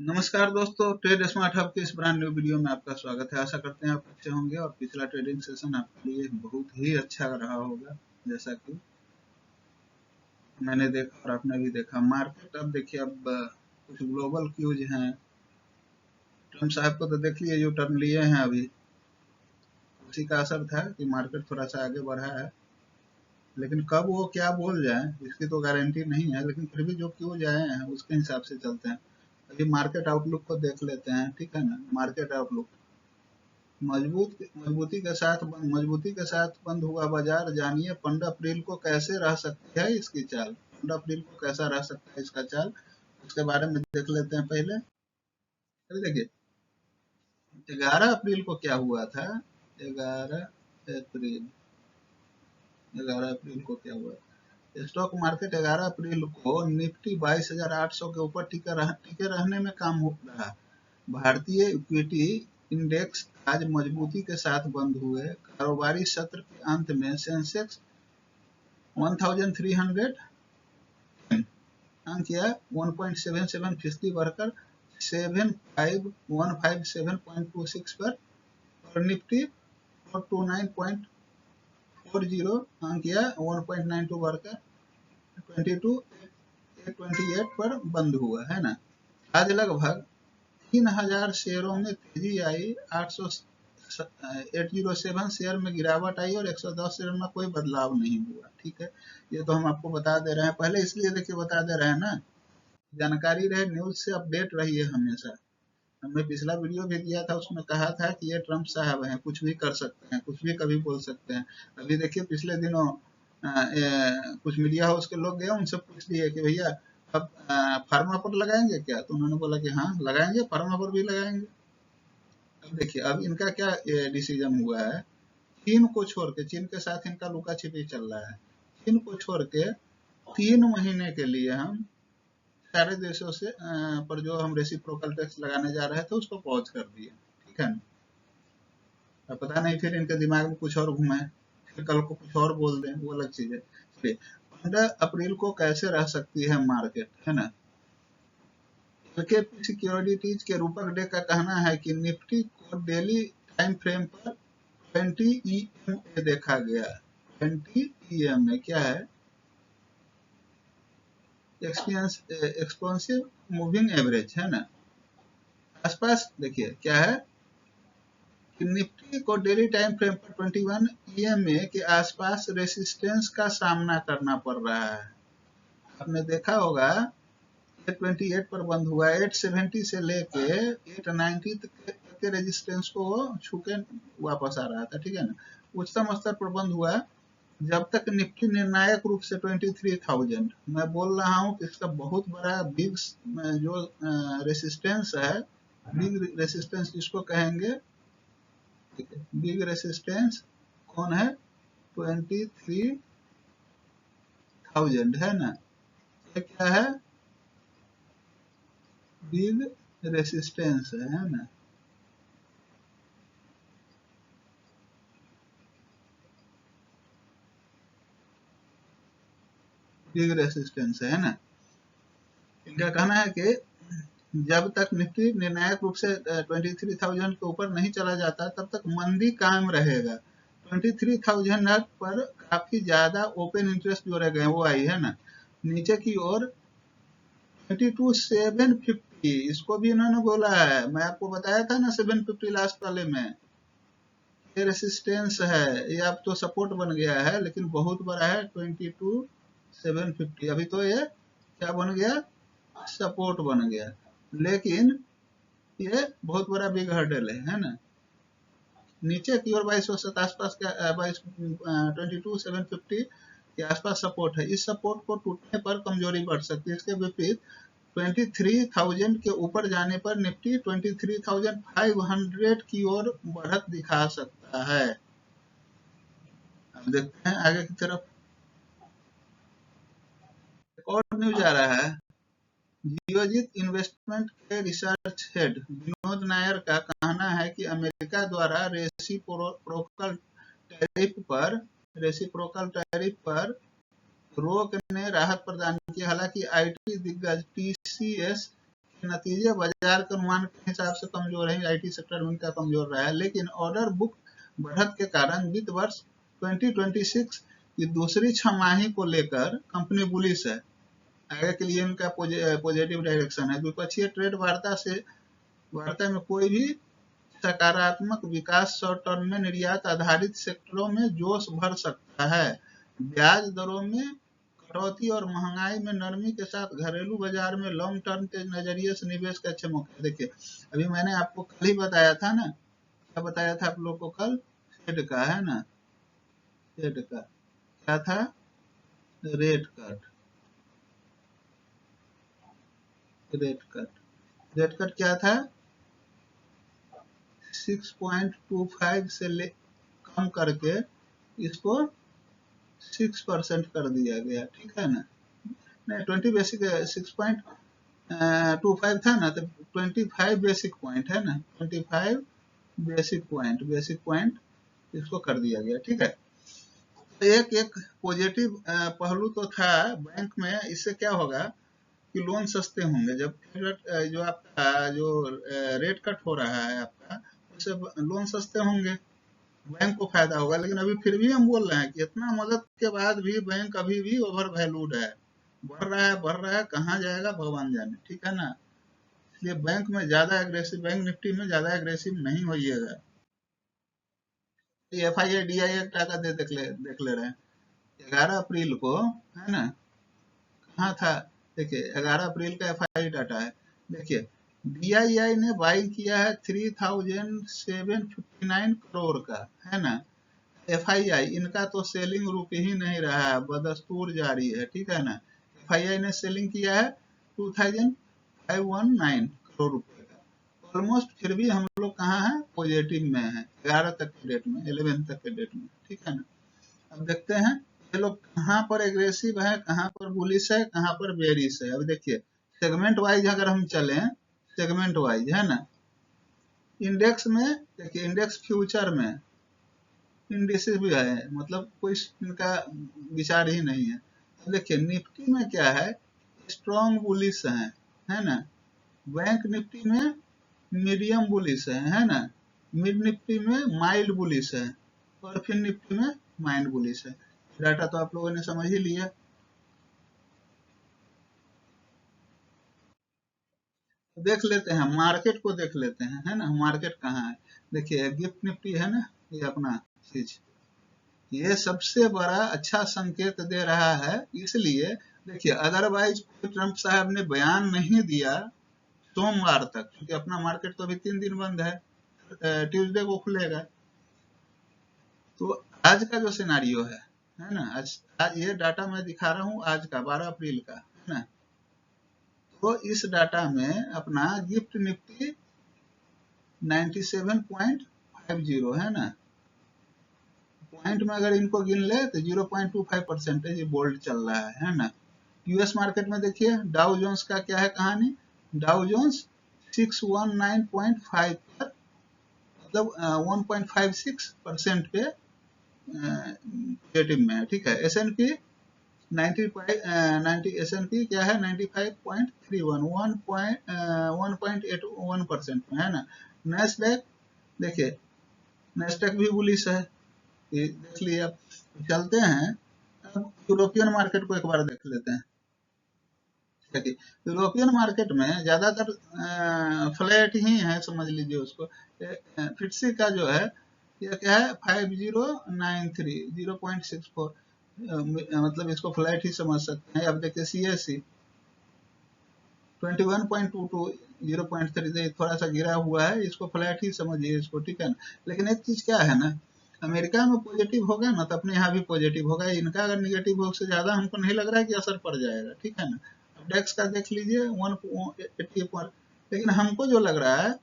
नमस्कार दोस्तों, trade smart hub के इस ब्रांड न्यू वीडियो में आपका स्वागत है। आशा करते हैं आप अच्छे होंगे और पिछला ट्रेडिंग सेशन आपके लिए बहुत ही अच्छा रहा होगा। जैसा कि मैंने देखा और आपने भी देखा, मार्केट अब देखिए, अब कुछ ग्लोबल क्यूज हैं। ट्रम्प साहब को तो देख लिए, यू टर्न लिए हैं अभी, उसी का असर था कि मार्केट थोड़ा सा आगे बढ़ा है। लेकिन कब वो क्या बोल जाए इसकी तो गारंटी नहीं है, लेकिन फिर भी जो क्यूज आए हैं उसके हिसाब से चलते हैं। अभी मार्केट आउटलुक को देख लेते हैं, ठीक है ना। मार्केट आउटलुक मजबूती के साथ बंद हुआ बाजार। जानिए 15 अप्रैल को कैसे रह सकती है इसकी चाल। 15 अप्रैल को कैसा रह सकता है इसका चाल, उसके बारे में देख लेते हैं पहले। चलिए देखिए, 11 अप्रैल को क्या हुआ था। 11 अप्रैल 11 अप्रैल को क्या हुआ। स्टॉक मार्केट 11 अप्रैल को निफ्टी 22,800 के ऊपर टिके रहने में काम हो रहा। भारतीय इक्विटी इंडेक्स आज मजबूती के साथ बंद हुए। कारोबारी सत्र के अंत में सेंसेक्स 1300 अंक या 1.77% बढ़कर 75,157.26 पर, और निफ्टी 429.40 अंक या 1.92 बढ़कर 22,828 पर बंद हुआ है ना। आज लगभग 3,000 शेयरों में तेजी आई। 807 शेयर में गिरावट आई और 110 शेयर में कोई बदलाव नहीं हुआ। ठीक है, ये तो हम आपको बता दे रहे हैं पहले, इसलिए देखिए बता दे रहे हैं ना, जानकारी रहे, न्यूज से अपडेट रहिए हमेशा। हमने पिछला वीडियो भी दिया था, उसमें कहा था कि ये ट्रम्प साहब हैं, कुछ भी कर सकते हैं, कुछ भी कभी बोल सकते हैं। अभी देखिए पिछले दिनों कुछ मीडिया हाउस के लोग गए, उनसे पूछ लिए कि भैया अब फार्मा पर लगाएंगे क्या, तो उन्होंने बोला कि हाँ लगाएंगे, फार्मा पर भी लगाएंगे। अब देखिए, अब इनका क्या डिसीजन हुआ है। चीन को छोड़ के, चीन के साथ इनका लुका छिपी चल रहा है। चीन को छोड़ के 3 महीने के लिए हम सारे देशों से पर जो हम रेसिप्रोकल टैक्स लगाने जा रहे थे उसको पॉज कर दिए। ठीक है ना। अब पता नहीं फिर इनके दिमाग में कुछ और घुमाए, फिर कल को कुछ और बोल दें, वो अलग चीज है। चलिए, 15 अप्रैल को कैसे रह सकती है मार्केट, है ना। एलकेपी सिक्योरिटीज के रूपक डे का कहना है कि निफ्टी को डेली टाइम फ्रेम पर 20 EMA देखा गया। 20 EMA क्या है, एक्सपेंसिव मूविंग एवरेज, है ना। आसपास देखिए क्या है कि निफ्टी को डेली टाइम फ्रेम पर 21 EMA के आसपास रेसिस्टेंस का सामना करना पड़ रहा है। आपने देखा होगा 828 पर बंद हुआ, 870 से लेके 890 तक के रेजिस्टेंस को छू के वापस आ रहा था। ठीक है ना, उच्चतम स्तर पर बंद हुआ जब तक निफ्टी निर्णायक रूप से 23,000। मैं बोल रहा हूँ कि इसका बहुत बड़ा बिग जो रेसिस्टेंस है, बिग रेसिस्टेंस जिसको कहेंगे, बिग रेसिस्टेंस कौन है, 23,000, है ना। ये क्या है, बिग रेसिस्टेंस है ना। बिग रेसिस्टेंस है ना। इनका कहना है कि जब तक निफ्टी निर्णायक रूप से 23,000 के ऊपर नहीं चला जाता तब तक मंदी कायम रहेगा। 23,000 पर काफी ज्यादा ओपन इंटरेस्ट जोड़े गए, वो आई है ना। नीचे की ओर 22,750, इसको भी इन्होंने बोला है। मैं आपको बताया था ना 750 लास्ट वाले में, ये रेसिस्टेंस है, ये अब तो सपोर्ट बन गया है, लेकिन बहुत बड़ा है। 22,750 अभी तो ये क्या बन गया, सपोर्ट बन गया, लेकिन ये बहुत बड़ा बिग हर्डल है ना। नीचे की ओर 2200 आसपास का 22,750 के आसपास सपोर्ट है। इस सपोर्ट को टूटने पर कमजोरी बढ़ सकती है। इसके विपरीत 23,000 के ऊपर जाने पर निफ्टी 23,500 की ओर बढ़त दिखा सकता है। अब देखते हैं आगे की तरफ। एक और न्यूज आ रहा है, जियोजित इन्वेस्टमेंट के रिसर्च हेड विनोद नायर का कहना है कि अमेरिका द्वारा रेसिप्रोकल टैरिफ पर रोक ने राहत प्रदान की। हालांकि आईटी दिग्गज टीसीएस नतीजे बाजार के अनुमान के हिसाब से कमजोर है, आईटी सेक्टर में इनका कमजोर रहा है, लेकिन ऑर्डर बुक बढ़त के कारण वित्त वर्ष 2026 की दूसरी छमाही को लेकर कंपनी बुलिश है। आगे के लिए इनका पॉजिटिव डायरेक्शन है। द्विपक्षीय ट्रेड वार्ता में कोई भी सकारात्मक विकास शॉर्ट टर्म में निर्यात आधारित सेक्टरों में जोश भर सकता है। ब्याज दरों में कटौती और महंगाई में नरमी के साथ घरेलू बाजार में लॉन्ग टर्म के नजरिए से निवेश के अच्छे मौके। देखिए, अभी मैंने आपको कल ही बताया था ना, क्या बताया था आप लोग को कल? फेड का है ना, फेड का क्या था? Rate cut. रेट कट क्या था? 6.25 से कम करके इसको 6% कर दिया गया, ठीक है ना? नहीं, 20 बेसिक 6.25 था ना, तो 25 बेसिक पॉइंट है ना, 25 बेसिक पॉइंट इसको कर दिया गया, ठीक है। तो एक पॉजिटिव पहलू तो था बैंक में। इससे क्या होगा कि लोन सस्ते होंगे। जब जो आपका जो रेट कट हो रहा है आपका, उससे लोन सस्ते होंगे, बैंक को फायदा होगा। लेकिन अभी फिर भी हम बोल रहे हैं कि इतना मदद के बाद भी बैंक अभी भी ओवर वैल्यूड है, बढ़ रहा है, कहाँ जाएगा भगवान जाने, ठीक है ना। इसलिए बैंक में ज्यादा एग्रेसिव, बैंक निफ्टी में ज्यादा एग्रेसिव नहीं होइएगा। FII DI एक टाका देख ले रहे हैं 11 अप्रैल को, है ना। कहाँ था? देखिए 11 अप्रैल का FII डाटा है। देखिए DII ने बाई किया है 3759 करोड़ का, है ना। FII इनका तो सेलिंग रुक ही नहीं रहा है, बदस्तूर जारी है, ठीक है ना। FII ने सेलिंग किया है 2519 करोड़ रुपए का, ऑलमोस्ट। फिर भी हम लोग कहाँ है? पॉजिटिव में है, 11 तक के डेट में, 11 तक के डेट में, ठीक है ना। अब देखते हैं ये लोग कहाँ पर एग्रेसिव है, कहाँ पर बुलिश है, कहाँ पर बेरिश है। अब देखिए सेगमेंट वाइज अगर हम चलें, सेगमेंट वाइज, है ना। इंडेक्स में देखिए, इंडेक्स फ्यूचर में इंडिसेस भी है, मतलब कोई इनका विचार ही नहीं है। अब देखिए निफ्टी में क्या है? स्ट्रॉन्ग बुलिश है ना। बैंक निफ्टी में मीडियम बुलिश है ना। मिड निफ्टी में माइल्ड बुलिश है, और फिर निफ्टी में माइल्ड बुलिश है। डाटा तो आप लोगों ने समझ ही लिया। देख लेते हैं मार्केट को, देख लेते हैं, है ना। मार्केट कहाँ है? देखिए गिफ्ट निफ्टी है ना, ये अपना चीज, ये सबसे बड़ा अच्छा संकेत दे रहा है। इसलिए देखिए अदरवाइज ट्रंप साहब ने बयान नहीं दिया सोमवार तक, क्योंकि अपना मार्केट तो अभी 3 दिन बंद है, ट्यूसडे को खुलेगा। तो आज का जो सिनारियो है ना, आज ये डाटा मैं दिखा रहा हूँ आज का 12 अप्रैल का, है ना। तो इस डाटा में अपना गिफ्ट निफ्टी 97.50 है ना। पॉइंट में अगर इनको गिन ले तो 0.25% ये बोल्ड चल रहा है ना। यूएस मार्केट में देखिए डाउ जोन्स का क्या है कहानी? डाउ जोन्स 619.5 पर, मतलब 1.56% पे पॉजिटिव में है, ठीक है। S&P 90 S&P क्या है? 95.31, 1.81% में, है ना। नेस्डैक देखिए, नेस्डैक भी बुलिश है, ये देख लिया। चलते हैं अब यूरोपियन मार्केट को एक बार देख लेते हैं। देखिए यूरोपियन मार्केट में ज्यादातर फ्लैट ही है, समझ लीजिए उसको। फिट्सी का जो है ये क्या है? 5093, 0.64, मतलब इसको फ्लैट ही समझ सकते हैं। अब देखिए CAC 21.22, 0.3, थोड़ा सा गिरा हुआ है, इसको फ्लैट ही समझिए इसको, ठीक है ना। लेकिन एक चीज क्या है ना, अमेरिका में पॉजिटिव होगा ना तो अपने यहाँ भी पॉजिटिव होगा। इनका अगर निगेटिव हो से ज्यादा हमको नहीं लग रहा है कि असर पड़ जाएगा, ठीक है ना। डेक्स का देख लीजिए 180 पर, लेकिन हमको जो लग रहा है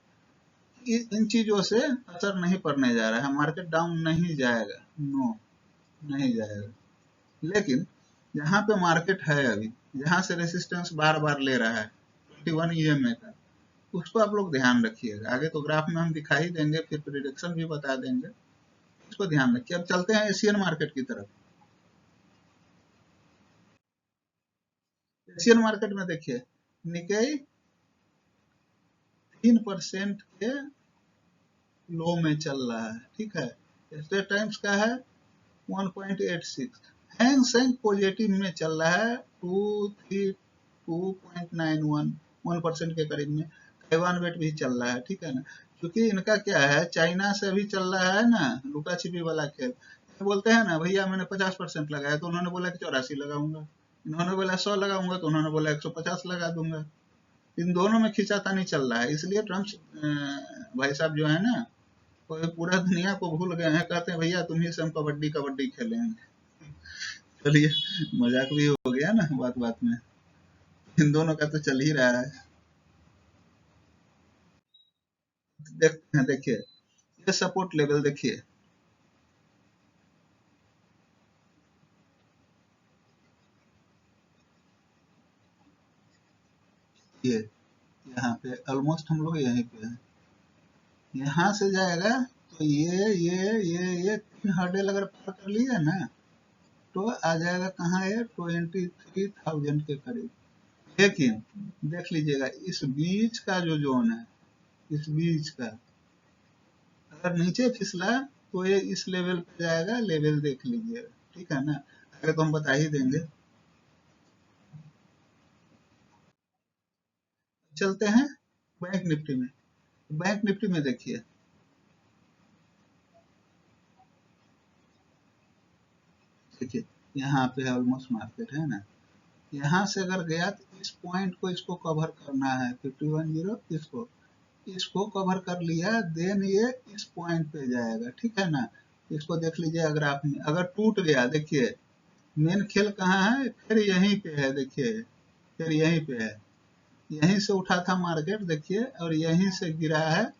कि इन चीजों से असर नहीं पड़ने जा रहा है, मार्केट डाउन नहीं जाएगा, नो, नहीं जाएगा। लेकिन जहाँ पे मार्केट है अभी, जहाँ से रेसिस्टेंस बार बार ले रहा है 21 EMA का, उसको आप लोग ध्यान रखिएगा। आगे तो ग्राफ में हम दिखा ही देंगे, फिर प्रिडिक्शन भी बता देंगे, इसको ध्यान रखिए। अब चलते हैं एशियन मार्केट की तरफ। एशियन मार्केट में देखिए निकेई 3% के लो में चल रहा है, ठीक है। स्ट्रेट टाइम्स का है 1.86, हैंग सेंग पॉजिटिव में चल रहा है 232.91, 1% के करीब में। ताइवान वेट भी चल रहा है, ठीक है ना। क्योंकि इनका क्या है, चाइना से भी चल रहा है ना लुका छिपी वाला खेल। बोलते हैं ना भैया मैंने 50% लगाया, तो उन्होंने बोला कि 84 लगाऊंगा, इन्होंने बोला 100 लगाऊंगा, तो उन्होंने बोला 150 लगा दूंगा। इन दोनों में खींचातानी चल रहा है, इसलिए ट्रम्प भाई साहब जो है ना, वो पूरा दुनिया को भूल गए हैं, कहते हैं भैया तुम ही से हम कबड्डी कबड्डी खेलेंगे। चलिए, मजाक भी हो गया ना बात बात में, इन दोनों का तो चल ही रहा है। देखते हैं, देखिए ये सपोर्ट लेवल देखिए, ये यहाँ पे ऑलमोस्ट हम लोग यहीं पे हैं। यहाँ से जाएगा तो ये 3 हर्डल अगर पार कर लिया ना, तो आ जाएगा कहाँ है, 23,000 के करीब। लेकिन देख लीजिएगा इस बीच का जो जोन है, इस बीच का अगर नीचे फिसला तो ये इस लेवल पे जाएगा, लेवल देख लीजिएगा, ठीक है ना। आगे तो हम बता ही देंगे। चलते हैं बैंक निफ्टी में। बैंक निफ्टी में देखिए, देखिए यहाँ पे है ऑलमोस्ट मार्केट, है ना। यहाँ से अगर गया तो इस पॉइंट को इसको कवर करना है, 51.0, इसको कवर कर लिया, देन ये इस पॉइंट पे जाएगा, ठीक है ना। इसको देख लीजिए ग्राफ में, अगर टूट गया, देखिए मेन खेल कहाँ है, फिर यहीं पे है, देखिए फिर यहीं पे है, यहीं से उठा था मार्केट, देखिए, और यहीं से गिरा है,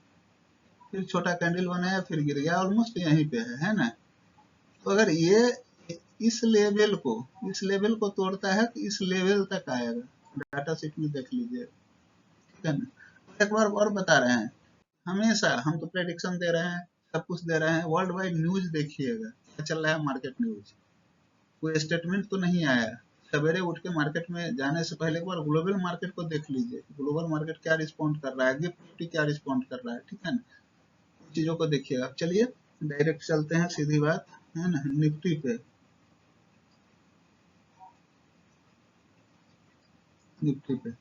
फिर छोटा कैंडल बनाया, फिर गिर गया, ऑलमोस्ट यहीं पे है ना। तो अगर ये इस लेवल को तोड़ता है तो इस लेवल तक आएगा, डाटा शीट में देख लीजिए, ठीक है ना। एक बार और बता रहे हैं, हमेशा हम तो प्रेडिक्शन दे रहे हैं, सब कुछ दे रहे हैं, वर्ल्ड वाइड न्यूज देखिएगा क्या चल रहा है, मार्केट न्यूज, कोई स्टेटमेंट तो नहीं आया। सवेरे उठ के मार्केट में जाने से पहले एक बार ग्लोबल मार्केट को देख लीजिए, ग्लोबल मार्केट क्या रिस्पॉन्ड कर रहा है, गिफ्ट निफ्टी क्या रिस्पॉन्ड कर रहा है, ठीक है ना। चीजों को देखिएगा। अब चलिए डायरेक्ट चलते हैं, सीधी बात है ना, निफ्टी पे। निफ्टी पे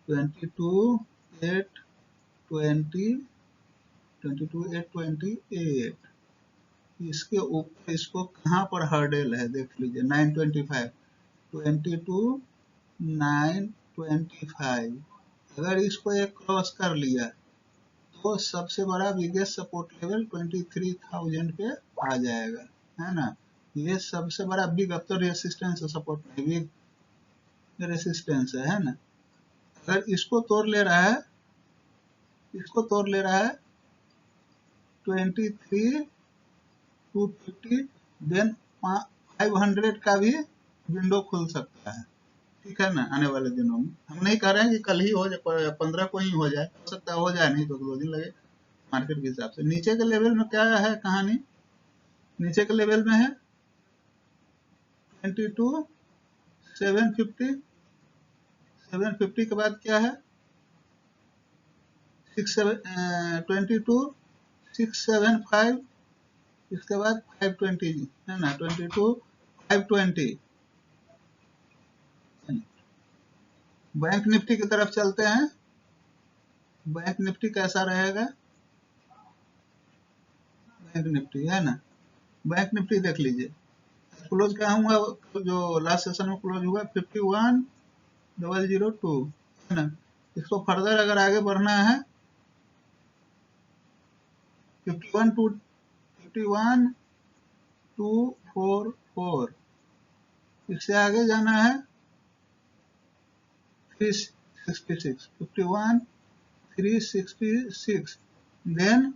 22,820, इसके ऊपर इसको कहाँ पर हर्डल है देख लीजिए, 925, 22,925। अगर इसको एक क्रॉस कर लिया तो सबसे बड़ा बिगेस्ट सपोर्ट लेवल 23,000 पे आ जाएगा, है ना। ये सबसे बड़ा बिग, अब तो रेसिस्टेंस सपोर्ट नहीं, बिग रेसिस्टेंस है ना। अगर इसको तोड़ ले रहा है, इसको तोड़ ले रहा है 23,250, देन 500 का भी विंडो खुल सकता है, ठीक है ना। आने वाले दिनों में हम नहीं कह रहे हैं कि कल ही हो जाए, 15 को ही हो जाए, हो सकता है हो जाए, नहीं तो 2 दिन लगे मार्केट के हिसाब से। नीचे के लेवल में क्या है कहानी, नीचे के लेवल में है 22,750, 750 के बाद क्या है 22,675, इसके बाद 520, है ना, 22,520। बैंक निफ्टी की तरफ चलते हैं, बैंक निफ्टी कैसा रहेगा, बैंक निफ्टी है ना, बैंक निफ्टी देख लीजिए, क्लोज क्या हुआ, जो लास्ट सेशन में क्लोज हुआ 51,002, है ना। इसको फर्दर अगर आगे बढ़ना है 51,244, इससे आगे जाना है 366, 51,366, देन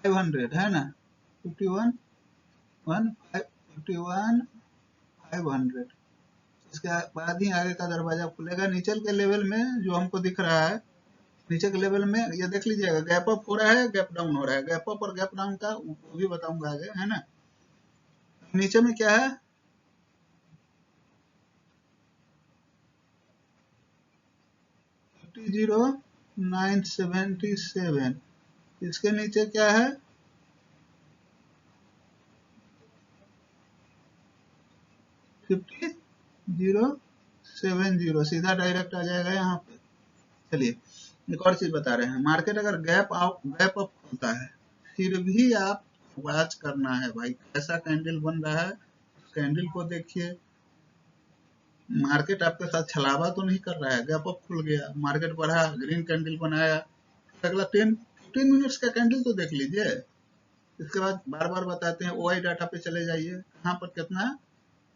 500, है ना, 51,500। इसके बाद ही आगे का दरवाजा खुलेगा। नीचे के लेवल में जो हमको दिख रहा है, नीचे के लेवल में ये देख लीजिएगा, गैप अप हो रहा है, गैप डाउन हो रहा है, गैप अप और गैप डाउन का वो भी बताऊंगा आगे, है ना। नीचे में क्या है, 50,977, इसके नीचे क्या है 50,070, सीधा डायरेक्ट आ जाएगा यहाँ पे। चलिए एक और चीज बता रहे हैं, मार्केट अगर गैप अप होता है फिर भी आप वॉच करना है भाई, कैसा कैंडल बन रहा है, कैंडल को देखिए। मार्केट आपके साथ छलावा तो नहीं कर रहा है, गैप अप खुल गया, मार्केट बढ़ा, ग्रीन कैंडल बनाया, अगला 10-15 मिनट्स का कैंडल तो देख लीजिए। इसके बाद बार बार बताते हैं ओआई डाटा पे चले जाइए, कहाँ पर कितना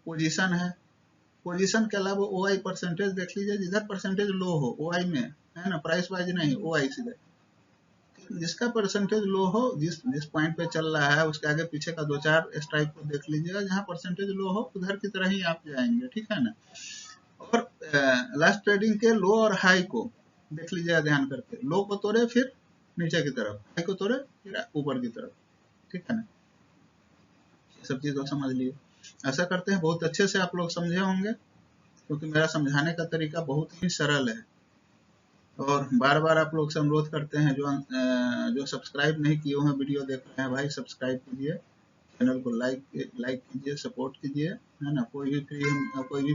पोजीशन है, पोजीशन के अलावा ओआई परसेंटेज देख लीजिए, जिधर परसेंटेज लो हो ओआई में, है ना, प्राइस वाइज नहीं, ओआई सीधे, जिसका परसेंटेज लो हो, जिस पॉइंट पे चल रहा है उसके आगे पीछे का 2-4 स्ट्राइक को देख लीजिएगा, जहां परसेंटेज लो हो उधर की तरह ही आप जाएंगे, ठीक है ना। और लास्ट ट्रेडिंग के लो और हाई को देख लीजिएगा ध्यान करके, लो को तोड़े फिर नीचे की तरफ, हाई को तोड़े फिर ऊपर की तरफ, ठीक है ना। ये सब चीज तो समझ लिए। ऐसा करते हैं, बहुत अच्छे से आप लोग समझे होंगे, क्योंकि मेरा समझाने का तरीका बहुत ही सरल है। और बार बार आप लोग से अनुरोध करते हैं, जो सब्सक्राइब नहीं किए हुए हैं, वीडियो देख रहे हैं भाई, सब्सक्राइब कीजिए, चैनल को लाइक कीजिए, सपोर्ट कीजिए, है ना। कोई भी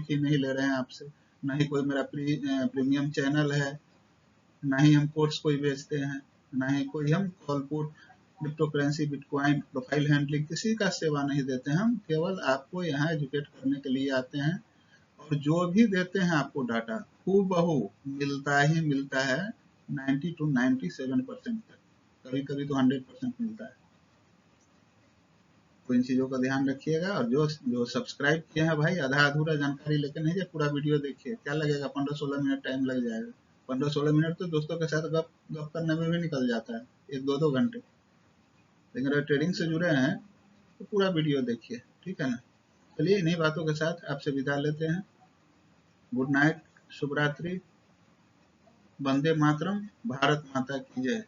फी नहीं ले रहे हैं आपसे, ना ही कोई मेरा प्रीमियम चैनल है, ना ही हम कोर्स कोई बेचते हैं, ना ही कोई हम call put, crypto currency, bitcoin, profile handling, किसी का सेवा नहीं देते हैं। हम केवल आपको यहाँ एजुकेट करने के लिए आते हैं, और जो भी देते हैं आपको डाटा हूबहू मिलता ही मिलता है, 90 to 97% तक, कभी कभी तो 100% मिलता है। तो इन चीजों का ध्यान रखिएगा। और जो सब्सक्राइब किए हैं भाई, आधा अधूरा जानकारी लेकर नहीं जाए, पूरा वीडियो देखिए, क्या लगेगा 15-16 मिनट टाइम लग जाएगा, 15-16 मिनट तो दोस्तों के साथ गप करने में भी निकल जाता है, 1-2 घंटे। लेकिन अगर ट्रेडिंग से जुड़े हैं तो पूरा वीडियो देखिए, ठीक है ना। चलिए इन्हीं बातों के साथ आपसे विदा लेते हैं। गुड नाइट, शुभ रात्रि, वंदे मातरम, भारत माता की जय।